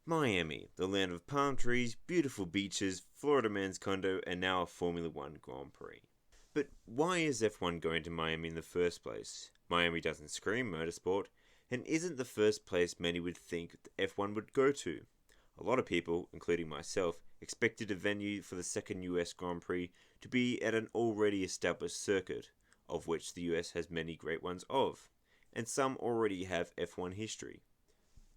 Miami, the land of palm trees, beautiful beaches, Florida man's condo, and now a Formula One Grand Prix. But why is F1 going to Miami in the first place? Miami doesn't scream motorsport, and isn't the first place many would think F1 would go to. A lot of people, including myself, expected a venue for the second US Grand Prix to be at an already established circuit, of which the US has many great ones of, and some already have F1 history.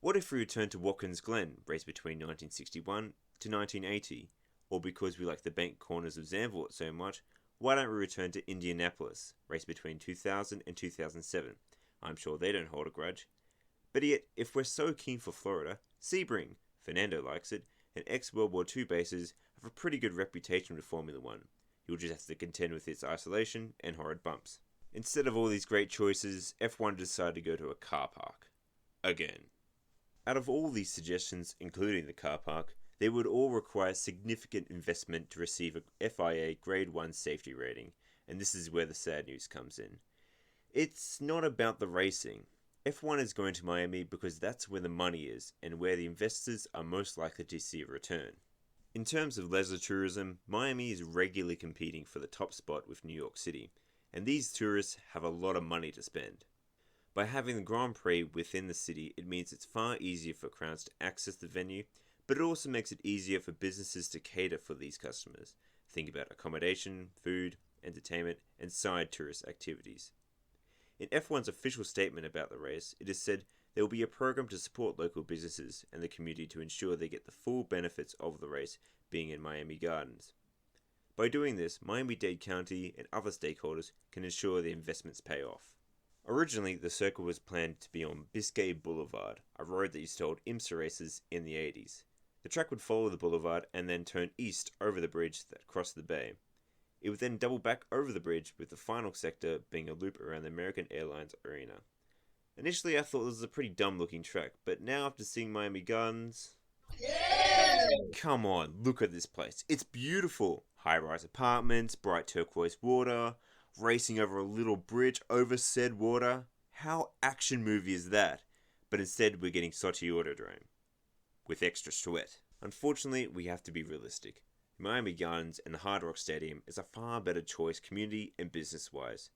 What if we return to Watkins Glen, raced between 1961 to 1980? Or because we like the bank corners of Zandvoort so much, why don't we return to Indianapolis, raced between 2000 and 2007? I'm sure they don't hold a grudge. But yet, if we're so keen for Florida, Sebring, Fernando likes it, and ex-World War II bases have a pretty good reputation with Formula One. You'll just have to contend with its isolation and horrid bumps. Instead of all these great choices, F1 decided to go to a car park. Again. Out of all these suggestions, including the car park, they would all require significant investment to receive a FIA Grade 1 safety rating, and this is where the sad news comes in. It's not about the racing. F1 is going to Miami because that's where the money is, and where the investors are most likely to see a return. In terms of leisure tourism, Miami is regularly competing for the top spot with New York City, and these tourists have a lot of money to spend. By having the Grand Prix within the city, it means it's far easier for crowds to access the venue, but it also makes it easier for businesses to cater for these customers. Think about accommodation, food, entertainment, and side tourist activities. In F1's official statement about the race, it is said there will be a program to support local businesses and the community to ensure they get the full benefits of the race being in Miami Gardens. By doing this, Miami-Dade County and other stakeholders can ensure the investments pay off. Originally, the circle was planned to be on Biscay Boulevard, a road that used to hold IMSA races in the 80s. The track would follow the boulevard and then turn east over the bridge that crossed the bay. It would then double back over the bridge, with the final sector being a loop around the American Airlines Arena. Initially, I thought this was a pretty dumb looking track, but now after seeing Miami Gardens... Come on, look at this place. It's beautiful. High-rise apartments, bright turquoise water, racing over a little bridge over said water. How action movie is that? But instead, we're getting Sochi Autodrome. With extra sweat. Unfortunately, we have to be realistic. Miami Gardens and the Hard Rock Stadium is a far better choice community and business-wise.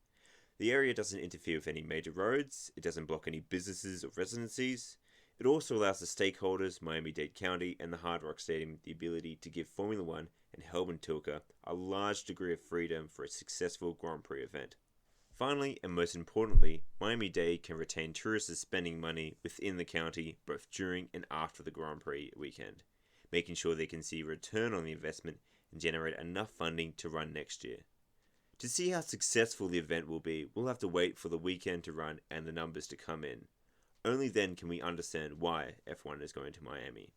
The area doesn't interfere with any major roads, it doesn't block any businesses or residencies. It also allows the stakeholders, Miami-Dade County and the Hard Rock Stadium, the ability to give Formula One and Helmut Tilke a large degree of freedom for a successful Grand Prix event. Finally, and most importantly, Miami-Dade can retain tourists spending money within the county both during and after the Grand Prix weekend, making sure they can see a return on the investment and generate enough funding to run next year. To see how successful the event will be, we'll have to wait for the weekend to run and the numbers to come in. Only then can we understand why F1 is going to Miami.